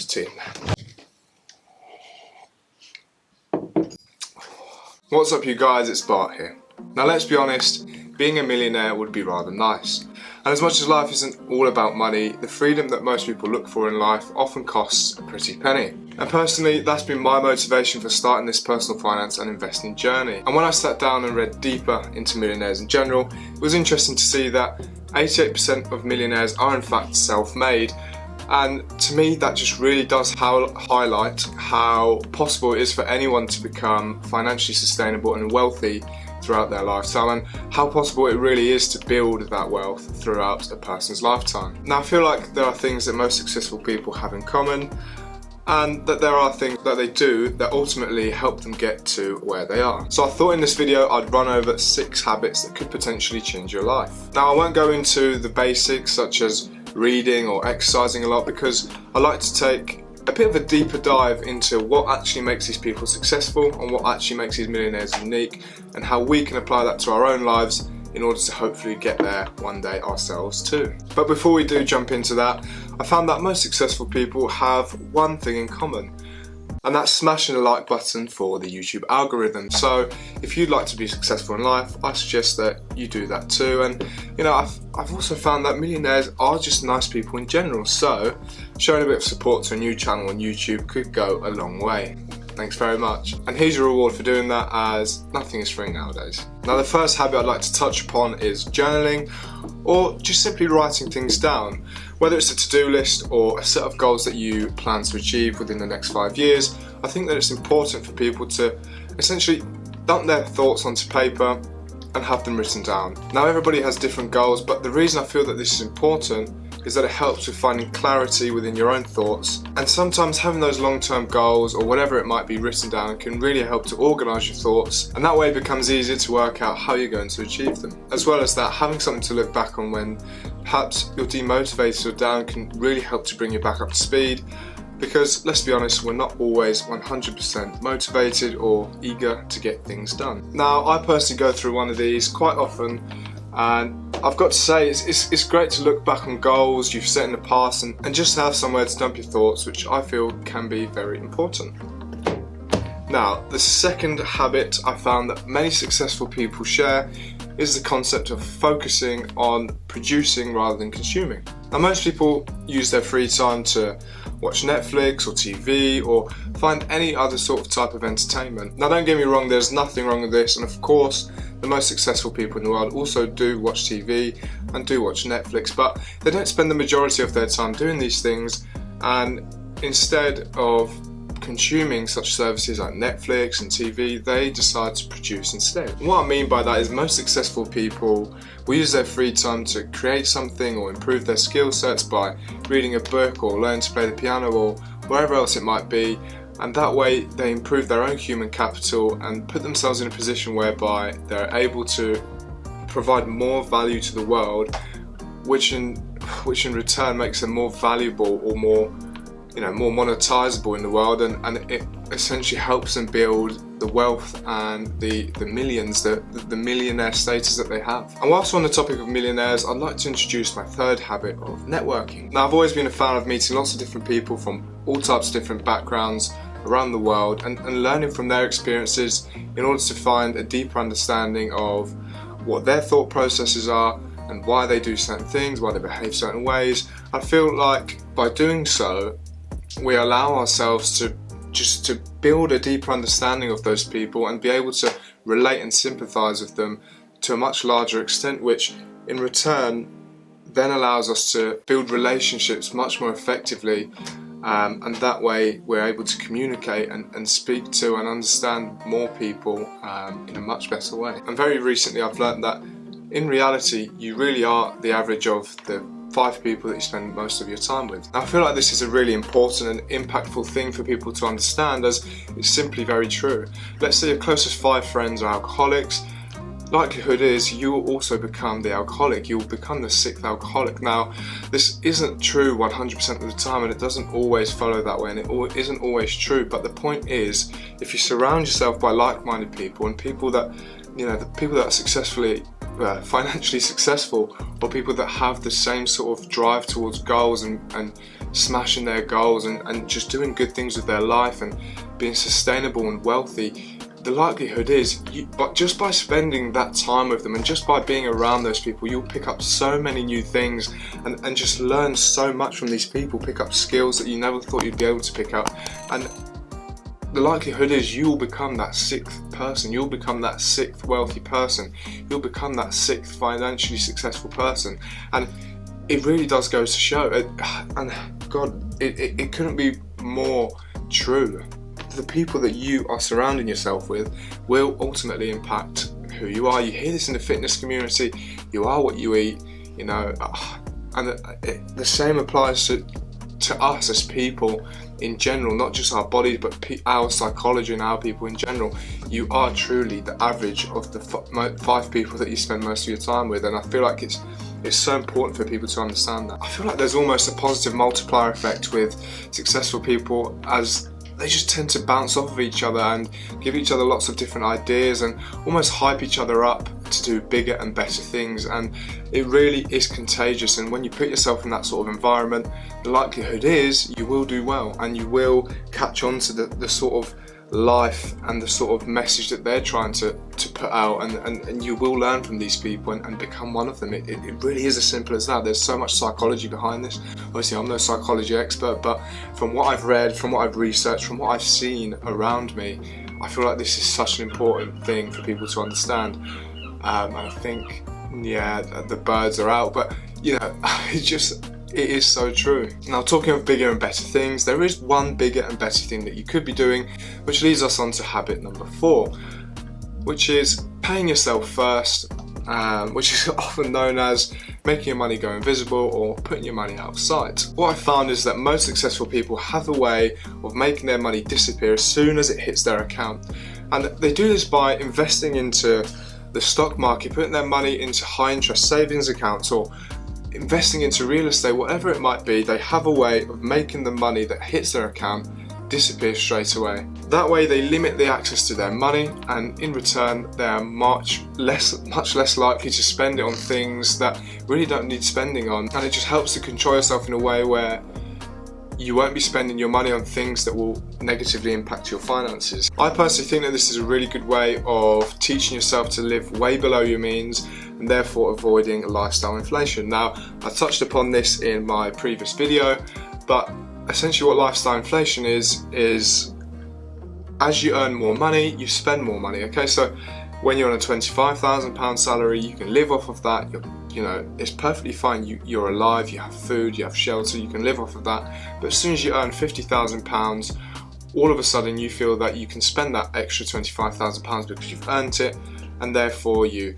tea in there. What's up you guys, it's Bart here. Now let's be honest, being a millionaire would be rather nice. And as much as life isn't all about money, the freedom that most people look for in life often costs a pretty penny. And personally, that's been my motivation for starting this personal finance and investing journey. And when I sat down and read deeper into millionaires in general, it was interesting to see that 88% of millionaires are in fact self-made. And to me, that just really does highlight how possible it is for anyone to become financially sustainable and wealthy throughout their lifetime, and how possible it really is to build that wealth throughout a person's lifetime. Now I feel like there are things that most successful people have in common, and that there are things that they do that ultimately help them get to where they are. So I thought in this video I'd run over 6 habits that could potentially change your life. Now I won't go into the basics such as reading or exercising a lot, because I like to take a bit of a deeper dive into what actually makes these people successful and what actually makes these millionaires unique, and how we can apply that to our own lives in order to hopefully get there one day ourselves too. But before we do jump into that, I found that most successful people have one thing in common, and that's smashing the like button for the YouTube algorithm. So if you'd like to be successful in life, I suggest that you do that too. And you know, I've also found that millionaires are just nice people in general, so showing a bit of support to a new channel on YouTube could go a long way. Thanks very much. And here's your reward for doing that, as nothing is free nowadays. Now the first habit I'd like to touch upon is journaling, or just simply writing things down. Whether it's a to-do list or a set of goals that you plan to achieve within the next 5 years, I think that it's important for people to essentially dump their thoughts onto paper and have them written down. Now everybody has different goals, but the reason I feel that this is important is that it helps with finding clarity within your own thoughts, and sometimes having those long-term goals or whatever it might be written down can really help to organise your thoughts, and that way it becomes easier to work out how you're going to achieve them. As well as that, having something to look back on when perhaps you're demotivated or down can really help to bring you back up to speed, because let's be honest, we're not always 100% motivated or eager to get things done. Now I personally go through one of these quite often, and I've got to say it's great to look back on goals you've set in the past and just have somewhere to dump your thoughts, which I feel can be very important. Now the second habit I found that many successful people share is the concept of focusing on producing rather than consuming. Now most people use their free time to watch Netflix or TV or find any other sort of type of entertainment. Now don't get me wrong, there's nothing wrong with this, and of course the most successful people in the world also do watch TV and do watch Netflix, but they don't spend the majority of their time doing these things, and instead of consuming such services like Netflix and TV, they decide to produce instead. And what I mean by that is most successful people will use their free time to create something or improve their skill sets by reading a book or learning to play the piano or wherever else it might be, and that way they improve their own human capital and put themselves in a position whereby they're able to provide more value to the world, which in return makes them more valuable or more monetizable in the world, and it essentially helps them build the wealth and the millions, the millionaire status that they have. And whilst we're on the topic of millionaires, I'd like to introduce my third habit of networking. Now I've always been a fan of meeting lots of different people from all types of different backgrounds around the world and learning from their experiences in order to find a deeper understanding of what their thought processes are and why they do certain things, why they behave certain ways. I feel like by doing so, we allow ourselves to build a deeper understanding of those people and be able to relate and sympathise with them to a much larger extent, which in return then allows us to build relationships much more effectively, and that way we're able to communicate and speak to and understand more people in a much better way. And very recently I've learned that in reality you really are the average of the 5 people that you spend most of your time with. Now, I feel like this is a really important and impactful thing for people to understand, as it's simply very true. Let's say your closest 5 friends are alcoholics. Likelihood is you will also become the alcoholic, you will become the 6th alcoholic. Now this isn't true 100% of the time, and it doesn't always follow that way, and it isn't always true, but the point is, if you surround yourself by like-minded people and people that, the people that are successfully financially successful, or people that have the same sort of drive towards goals and smashing their goals and just doing good things with their life and being sustainable and wealthy, the likelihood is, but just by spending that time with them and just by being around those people, you'll pick up so many new things and just learn so much from these people, pick up skills that you never thought you'd be able to pick up. And the likelihood is you'll become that sixth person, you'll become that sixth wealthy person, you'll become that sixth financially successful person. And it really does go to show, and God, it couldn't be more true. The people that you are surrounding yourself with will ultimately impact who you are. You hear this in the fitness community, you are what you eat, you know, and the same applies to us as people in general, not just our bodies, but our psychology and our people in general. You are truly the average of the 5 people that you spend most of your time with, and I feel like it's so important for people to understand that. I feel like there's almost a positive multiplier effect with successful people, as they just tend to bounce off of each other and give each other lots of different ideas and almost hype each other up to do bigger and better things, and it really is contagious. And when you put yourself in that sort of environment, the likelihood is you will do well and you will catch on to the sort of life and the sort of message that they're trying to put out, and you will learn from these people and become one of them. It really is as simple as that. There's so much psychology behind this. Obviously I'm no psychology expert, but from what I've read, from what I've researched, from what I've seen around me, I feel like this is such an important thing for people to understand. And I think, yeah, the birds are out, but you know, it is so true. Now, talking of bigger and better things, there is one bigger and better thing that you could be doing, which leads us on to habit number 4, which is paying yourself first, which is often known as making your money go invisible or putting your money out of sight. What I found is that most successful people have a way of making their money disappear as soon as it hits their account. And they do this by investing into the stock market, putting their money into high interest savings accounts, or investing into real estate, whatever it might be. They have a way of making the money that hits their account disappear straight away. That way they limit the access to their money, and in return they are much less likely to spend it on things that really don't need spending on, and it just helps to control yourself in a way where you won't be spending your money on things that will negatively impact your finances. I personally think that this is a really good way of teaching yourself to live way below your means and therefore avoiding lifestyle inflation. Now, I touched upon this in my previous video, but essentially what lifestyle inflation is as you earn more money, you spend more money. Okay, so when you're on a £25,000 salary, you can live off of that. You know, it's perfectly fine. You're alive, you have food, you have shelter, you can live off of that. But as soon as you earn £50,000, all of a sudden you feel that you can spend that extra £25,000 because you've earned it, and therefore you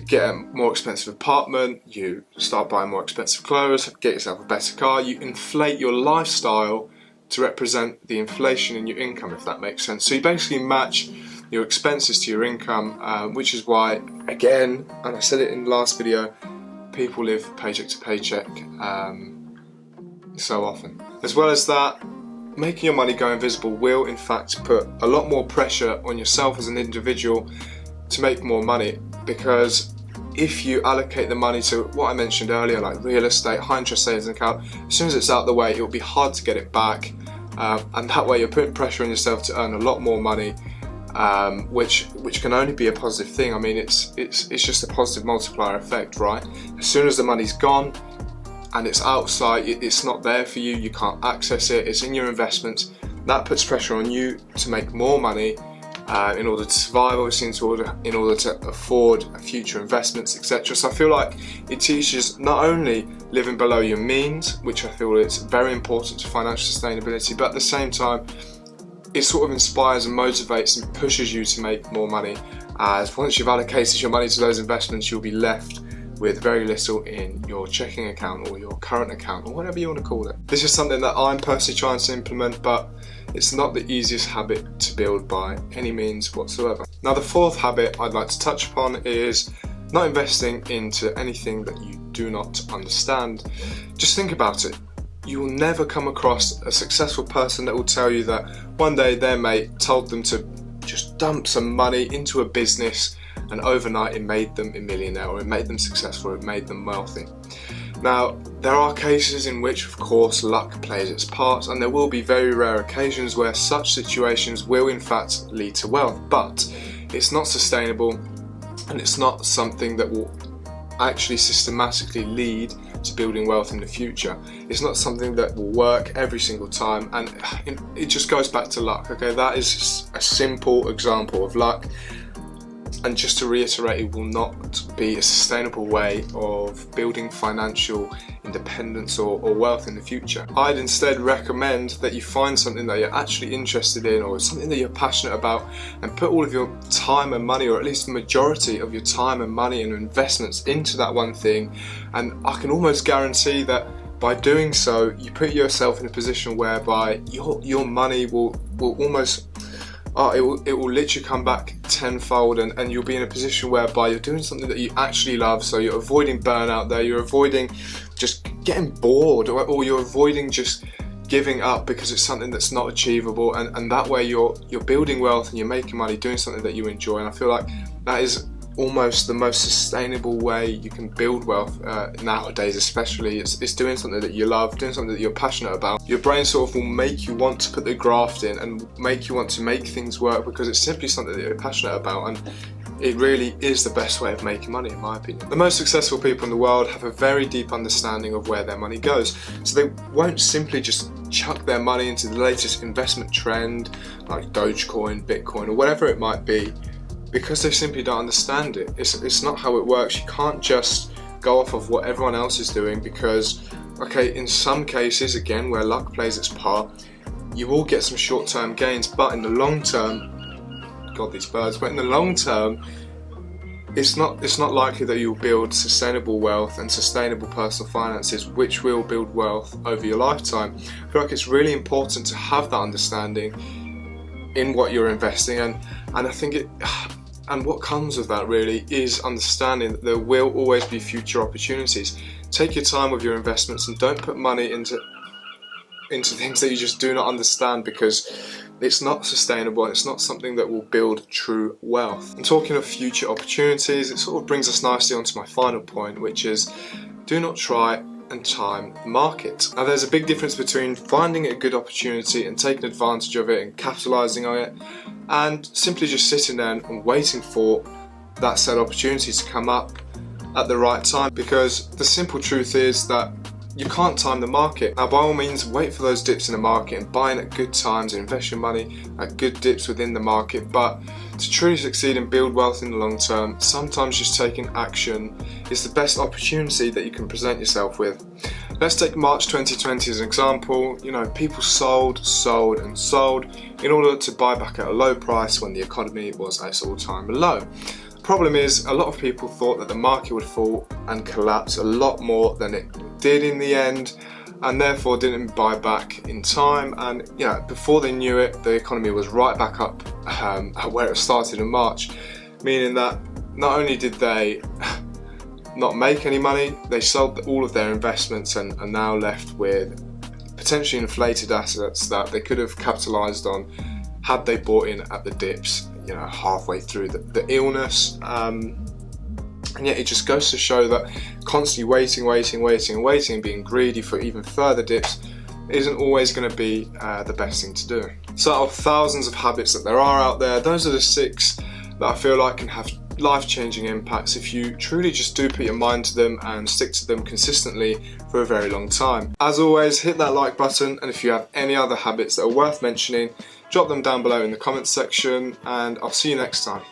get a more expensive apartment, you start buying more expensive clothes, get yourself a better car. You inflate your lifestyle to represent the inflation in your income, if that makes sense. So you basically match your expenses to your income, which is why, again, and I said it in the last video, people live paycheck to paycheck so often. As well as that, making your money go invisible will in fact put a lot more pressure on yourself as an individual to make more money, because if you allocate the money to what I mentioned earlier, like real estate, high interest savings account, as soon as it's out the way, it will be hard to get it back, and that way you're putting pressure on yourself to earn a lot more money, which can only be a positive thing. I mean, it's just a positive multiplier effect, right? As soon as the money's gone and it's outside, it's not there for you, you can't access it, it's in your investments, that puts pressure on you to make more money in order to survive, obviously in order to afford future investments, etc. So I feel like it teaches not only living below your means, which I feel is very important to financial sustainability, but at the same time it sort of inspires and motivates and pushes you to make more money, as once you've allocated your money to those investments, you'll be left with very little in your checking account or your current account, or whatever you want to call it. This is something that I'm personally trying to implement, but it's not the easiest habit to build by any means whatsoever. Now, the 4th habit I'd like to touch upon is not investing into anything that you do not understand. Just think about it. You will never come across a successful person that will tell you that one day their mate told them to just dump some money into a business and overnight it made them a millionaire, or it made them successful, or it made them wealthy. Now, there are cases in which, of course, luck plays its part, and there will be very rare occasions where such situations will in fact lead to wealth, but it's not sustainable, and it's not something that will actually systematically lead to building wealth in the future. It's not something that will work every single time, and it just goes back to luck. Okay, that is a simple example of luck. And just to reiterate, it will not be a sustainable way of building financial independence or wealth in the future. I'd instead recommend that you find something that you're actually interested in, or something that you're passionate about, and put all of your time and money, or at least the majority of your time and money and investments into that one thing. And I can almost guarantee that by doing so, you put yourself in a position whereby your money will almost it will literally come back tenfold, and you'll be in a position whereby you're doing something that you actually love. So you're avoiding burnout there, you're avoiding just getting bored, or you're avoiding just giving up because it's something that's not achievable, and that way you're building wealth and you're making money doing something that you enjoy. And I feel like that is almost the most sustainable way you can build wealth nowadays, especially. It's doing something that you love, doing something that you're passionate about. Your brain sort of will make you want to put the graft in and make you want to make things work because it's simply something that you're passionate about, and it really is the best way of making money, in my opinion. The most successful people in the world have a very deep understanding of where their money goes, so they won't simply just chuck their money into the latest investment trend like Dogecoin, Bitcoin, or whatever it might be, because they simply don't understand it. It's not how it works. You can't just go off of what everyone else is doing, because, okay, in some cases, again, where luck plays its part, you will get some short-term gains, but in the long term, God, these birds, but in the long term, it's not likely that you'll build sustainable wealth and sustainable personal finances, which will build wealth over your lifetime. I feel like it's really important to have that understanding in what you're investing, and I think and what comes with that really is understanding that there will always be future opportunities. Take your time with your investments and don't put money into things that you just do not understand, because it's not sustainable and it's not something that will build true wealth. And talking of future opportunities, it sort of brings us nicely onto my final point, which is do not try and time the market. Now, there's a big difference between finding a good opportunity and taking advantage of it and capitalizing on it, and simply just sitting there and waiting for that said opportunity to come up at the right time, because the simple truth is that you can't time the market. Now, by all means, wait for those dips in the market and buy in at good times and invest your money at good dips within the market, but to truly succeed and build wealth in the long term, sometimes just taking action is the best opportunity that you can present yourself with. Let's take March 2020 as an example. You know, people sold in order to buy back at a low price when the economy was at its all-time low. The problem is, a lot of people thought that the market would fall and collapse a lot more than it did in the end, and therefore didn't buy back in time. And you know, before they knew it, the economy was right back up at where it started in March, meaning that not only did they not make any money, they sold all of their investments and are now left with potentially inflated assets that they could have capitalized on had they bought in at the dips, you know, halfway through the illness. And yet it just goes to show that constantly waiting and being greedy for even further dips isn't always going to be the best thing to do. So out of thousands of habits that there are out there, those are the 6 that I feel like can have life-changing impacts if you truly just do put your mind to them and stick to them consistently for a very long time. As always, hit that like button, and if you have any other habits that are worth mentioning, drop them down below in the comments section, and I'll see you next time.